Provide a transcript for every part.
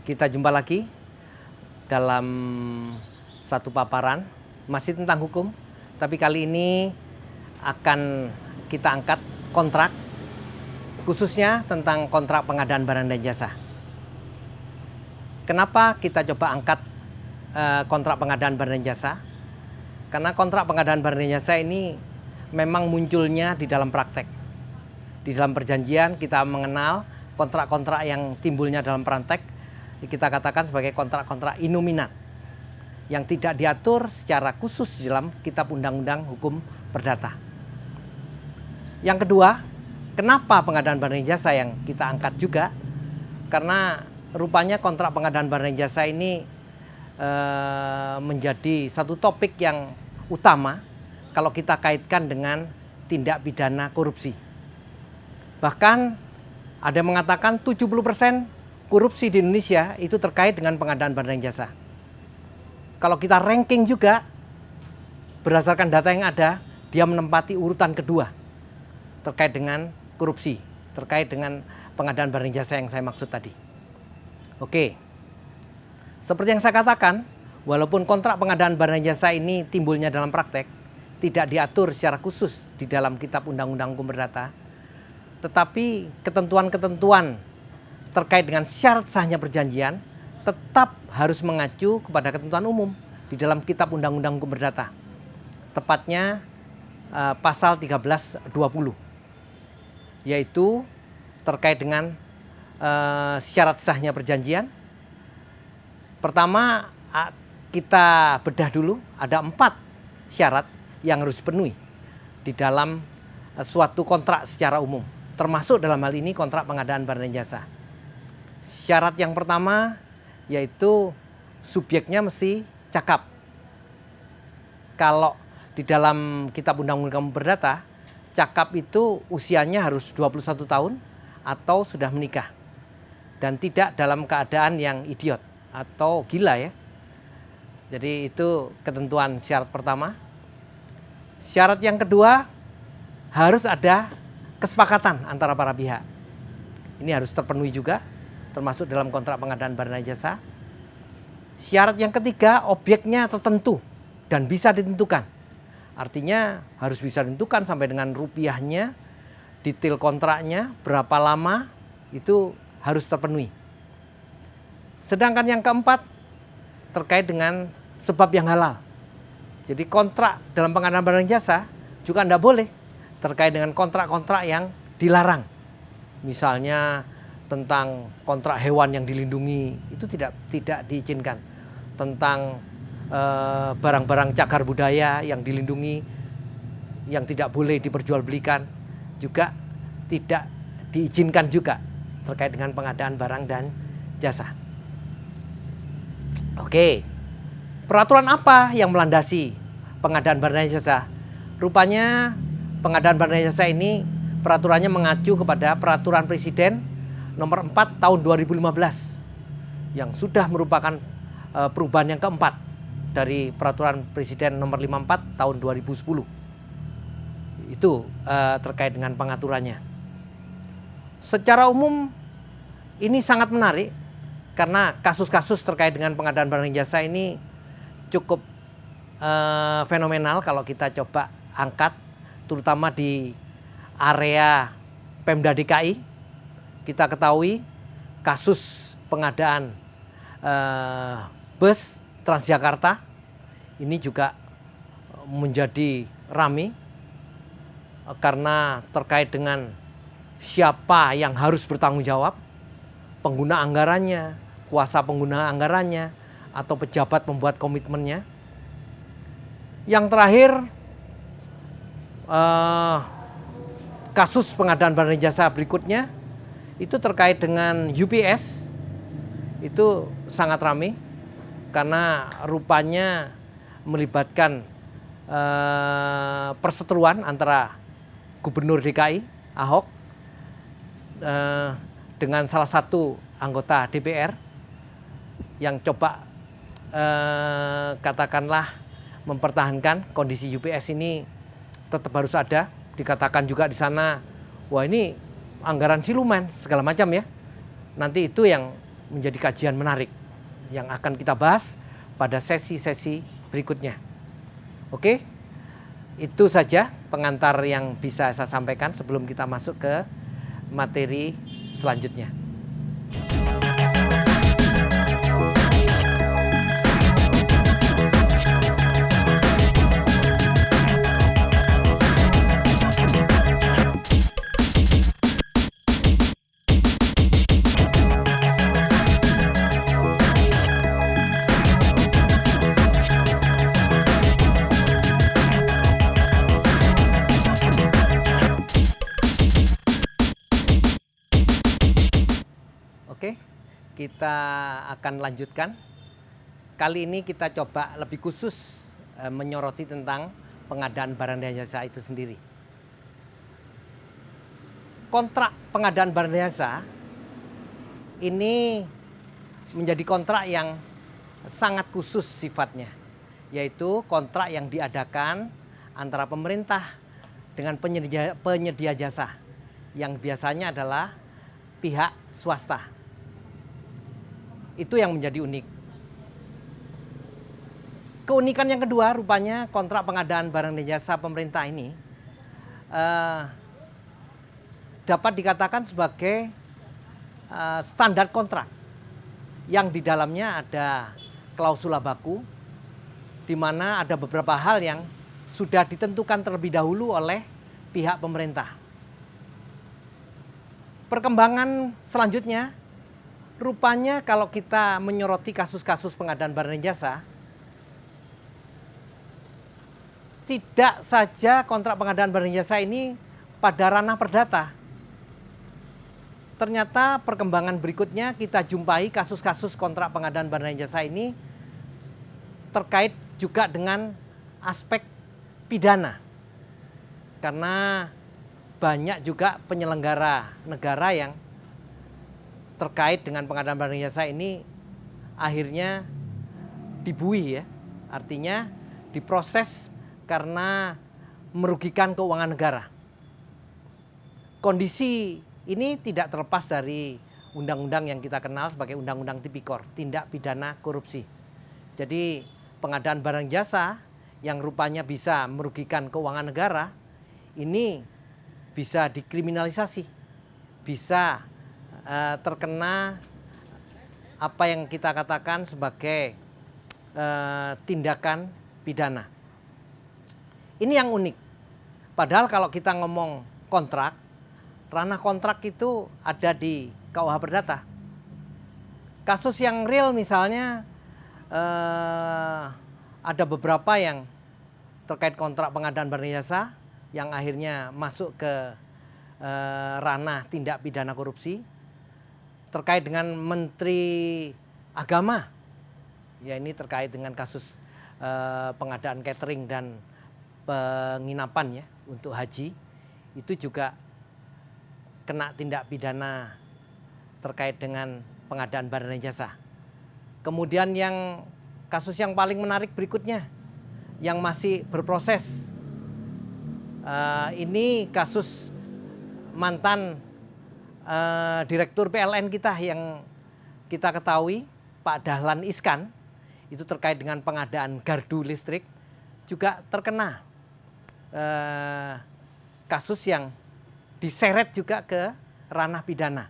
Kita jumpa lagi dalam satu paparan masih tentang hukum, tapi kali ini akan kita angkat kontrak, khususnya tentang kontrak pengadaan barang dan jasa. Kenapa kita coba angkat kontrak pengadaan barang dan jasa? Karena kontrak pengadaan barang dan jasa ini memang munculnya di dalam praktek. Di dalam perjanjian kita mengenal kontrak-kontrak yang timbulnya dalam praktek, kita katakan sebagai kontrak-kontrak innominat yang tidak diatur secara khusus di dalam Kitab Undang-Undang Hukum Perdata. Yang kedua, kenapa pengadaan barang dan jasa yang kita angkat juga? Karena rupanya kontrak pengadaan barang dan jasa ini menjadi satu topik yang utama kalau kita kaitkan dengan tindak pidana korupsi. Bahkan ada yang mengatakan 70% korupsi di Indonesia itu terkait dengan pengadaan barang dan jasa. Kalau kita ranking juga, berdasarkan data yang ada, dia menempati urutan kedua terkait dengan korupsi, terkait dengan pengadaan barang dan jasa yang saya maksud tadi. Oke, seperti yang saya katakan, walaupun kontrak pengadaan barang dan jasa ini timbulnya dalam praktek, tidak diatur secara khusus di dalam Kitab Undang-Undang Hukum Perdata, tetapi ketentuan-ketentuan terkait dengan syarat sahnya perjanjian tetap harus mengacu kepada ketentuan umum di dalam Kitab Undang-Undang Hukum Perdata. Tepatnya pasal 1320, yaitu terkait dengan syarat sahnya perjanjian. Pertama, kita bedah dulu, ada 4 syarat yang harus dipenuhi di dalam suatu kontrak secara umum, termasuk dalam hal ini kontrak pengadaan barang dan jasa. Syarat yang pertama yaitu subjeknya mesti cakap. Kalau di dalam Kitab Undang-Undang Perdata, cakap itu usianya harus 21 tahun atau sudah menikah. Dan tidak dalam keadaan yang idiot atau gila ya. Jadi itu ketentuan syarat pertama. Syarat yang kedua, harus ada kesepakatan antara para pihak. Ini harus terpenuhi juga, termasuk dalam kontrak pengadaan barang dan jasa. Syarat yang ketiga, objeknya tertentu dan bisa ditentukan. Artinya harus bisa ditentukan sampai dengan rupiahnya, detail kontraknya, berapa lama, itu harus terpenuhi. Sedangkan yang keempat, terkait dengan sebab yang halal. Jadi kontrak dalam pengadaan barang dan jasa juga tidak boleh terkait dengan kontrak-kontrak yang dilarang. Misalnya tentang kontrak hewan yang dilindungi, itu tidak diizinkan. Tentang barang-barang cagar budaya yang dilindungi, yang tidak boleh diperjualbelikan, juga tidak diizinkan juga terkait dengan pengadaan barang dan jasa. Oke, peraturan apa yang melandasi pengadaan barang dan jasa? Rupanya pengadaan barang dan jasa ini peraturannya mengacu kepada Peraturan Presiden Nomor 4 Tahun 2015 yang sudah merupakan perubahan yang keempat dari Peraturan Presiden Nomor 54 Tahun 2010. Itu terkait dengan pengaturannya. Secara umum ini sangat menarik karena kasus-kasus terkait dengan pengadaan barang dan jasa ini cukup fenomenal kalau kita coba angkat, terutama di area Pemda DKI. Kita ketahui kasus pengadaan bus Transjakarta ini juga menjadi ramai karena terkait dengan siapa yang harus bertanggung jawab, pengguna anggarannya, kuasa pengguna anggarannya, atau pejabat membuat komitmennya. Yang terakhir, kasus pengadaan barang dan jasa berikutnya itu terkait dengan UPS itu sangat ramai karena rupanya melibatkan perseteruan antara Gubernur DKI Ahok dengan salah satu anggota DPR yang coba katakanlah mempertahankan kondisi UPS ini tetap harus ada. Dikatakan juga di sana, wah ini anggaran siluman segala macam ya. Nanti itu yang menjadi kajian menarik yang akan kita bahas pada sesi-sesi berikutnya. Oke, itu saja pengantar yang bisa saya sampaikan sebelum kita masuk ke materi selanjutnya. Oke, kita akan lanjutkan. Kali ini kita coba lebih khusus menyoroti tentang pengadaan barang dan jasa itu sendiri. Kontrak pengadaan barang dan jasa ini menjadi kontrak yang sangat khusus sifatnya, yaitu kontrak yang diadakan antara pemerintah dengan penyedia jasa yang biasanya adalah pihak swasta. Itu yang menjadi unik. Keunikan yang kedua, rupanya kontrak pengadaan barang dan jasa pemerintah ini dapat dikatakan sebagai standar kontrak yang di dalamnya ada klausula baku, di mana ada beberapa hal yang sudah ditentukan terlebih dahulu oleh pihak pemerintah. Perkembangan selanjutnya, rupanya kalau kita menyoroti kasus-kasus pengadaan barang dan jasa, tidak saja kontrak pengadaan barang dan jasa ini pada ranah perdata. Ternyata perkembangan berikutnya kita jumpai kasus-kasus kontrak pengadaan barang dan jasa ini terkait juga dengan aspek pidana. Karena banyak juga penyelenggara negara yang terkait dengan pengadaan barang dan jasa ini akhirnya dibui ya. Artinya diproses karena merugikan keuangan negara. Kondisi ini tidak terlepas dari undang-undang yang kita kenal sebagai Undang-Undang Tipikor, tindak pidana korupsi. Jadi pengadaan barang jasa yang rupanya bisa merugikan keuangan negara ini bisa dikriminalisasi, bisa terkena apa yang kita katakan sebagai tindakan pidana. Ini yang unik. Padahal kalau kita ngomong kontrak, ranah kontrak itu ada di KUH Perdata. Kasus yang real misalnya ada beberapa yang terkait kontrak pengadaan barang jasa yang akhirnya masuk ke ranah tindak pidana korupsi terkait dengan Menteri Agama. Ya, ini terkait dengan kasus pengadaan catering dan penginapan ya untuk haji. Itu juga kena tindak pidana terkait dengan pengadaan barang dan jasa. Kemudian yang kasus yang paling menarik berikutnya yang masih berproses. Ini kasus mantan Direktur PLN kita yang kita ketahui, Pak Dahlan Iskan, itu terkait dengan pengadaan gardu listrik, juga terkena kasus yang diseret juga ke ranah pidana.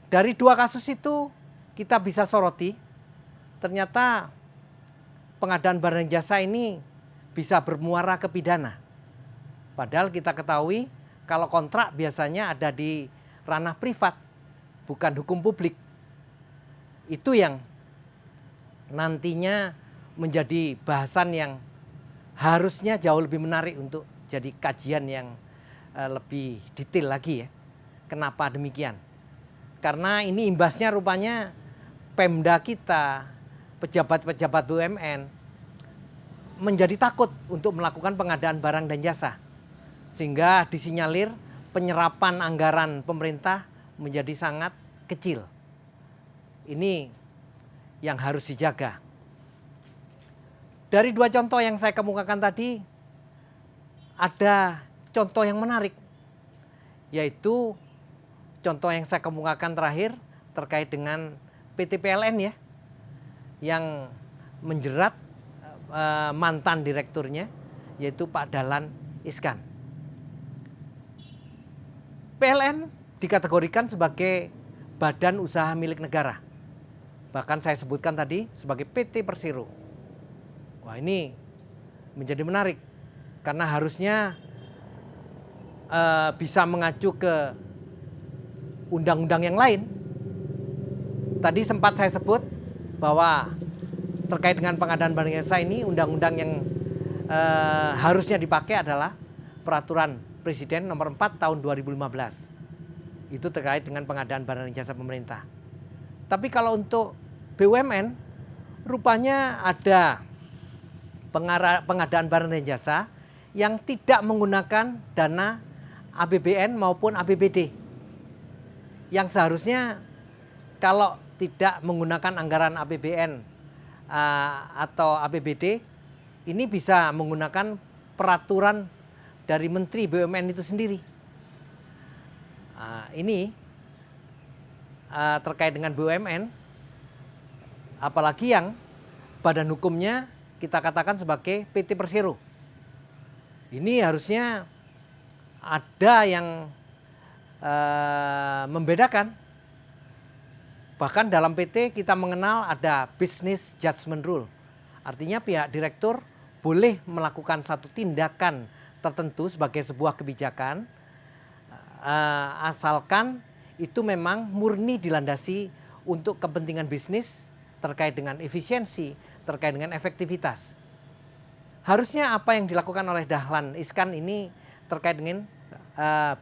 Dari dua kasus itu kita bisa soroti, ternyata pengadaan barang jasa ini bisa bermuara ke pidana. Padahal kita ketahui kalau kontrak biasanya ada di ranah privat, bukan hukum publik. Itu yang nantinya menjadi bahasan yang harusnya jauh lebih menarik untuk jadi kajian yang lebih detail lagi ya. Kenapa demikian? Karena ini imbasnya rupanya Pemda kita, pejabat-pejabat BUMN menjadi takut untuk melakukan pengadaan barang dan jasa. Sehingga disinyalir penyerapan anggaran pemerintah menjadi sangat kecil. Ini yang harus dijaga. Dari 2 contoh yang saya kemukakan tadi, ada contoh yang menarik, yaitu contoh yang saya kemukakan terakhir terkait dengan PT PLN ya, yang menjerat mantan direkturnya, yaitu Pak Dahlan Iskan. PLN dikategorikan sebagai badan usaha milik negara. Bahkan saya sebutkan tadi sebagai PT Persero. Wah, ini menjadi menarik karena harusnya bisa mengacu ke undang-undang yang lain. Tadi sempat saya sebut bahwa terkait dengan pengadaan barang jasa ini, undang-undang yang harusnya dipakai adalah Peraturan Presiden Nomor 4 Tahun 2015. Itu terkait dengan pengadaan barang dan jasa pemerintah. Tapi kalau untuk BUMN, rupanya ada pengadaan barang dan jasa yang tidak menggunakan dana APBN maupun APBD. Yang seharusnya kalau tidak menggunakan anggaran APBN atau APBD, ini bisa menggunakan peraturan dari Menteri BUMN itu sendiri. Ini terkait dengan BUMN, apalagi yang badan hukumnya kita katakan sebagai PT Persero. Ini harusnya ada yang membedakan. Bahkan dalam PT kita mengenal ada business judgment rule. Artinya pihak direktur boleh melakukan satu tindakan tertentu sebagai sebuah kebijakan asalkan itu memang murni dilandasi untuk kepentingan bisnis terkait dengan efisiensi, terkait dengan efektivitas. Harusnya apa yang dilakukan oleh Dahlan Iskan ini terkait dengan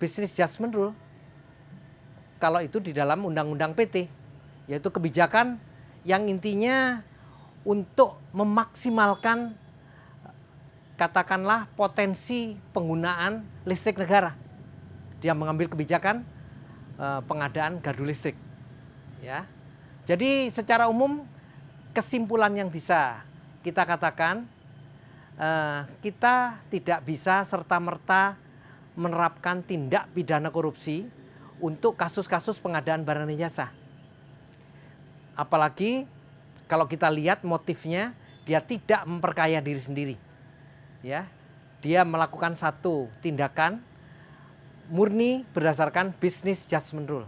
business judgment rule. Kalau itu di dalam undang-undang PT, yaitu kebijakan yang intinya untuk memaksimalkan katakanlah potensi penggunaan listrik negara. Dia mengambil kebijakan pengadaan gardu listrik. Ya. Jadi secara umum kesimpulan yang bisa kita katakan, kita tidak bisa serta-merta menerapkan tindak pidana korupsi untuk kasus-kasus pengadaan barang dan jasa. Apalagi kalau kita lihat motifnya, dia tidak memperkaya diri sendiri. Ya, dia melakukan satu tindakan murni berdasarkan business judgment rule.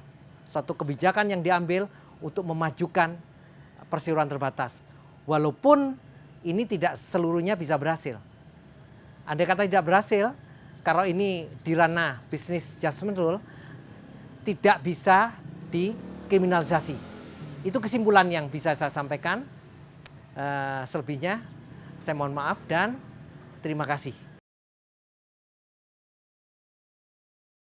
Suatu kebijakan yang diambil untuk memajukan perseroan terbatas. Walaupun ini tidak seluruhnya bisa berhasil. Andai kata tidak berhasil, kalau ini di ranah business judgment rule, tidak bisa dikriminalisasi. Itu kesimpulan yang bisa saya sampaikan. Selebihnya saya mohon maaf dan terima kasih.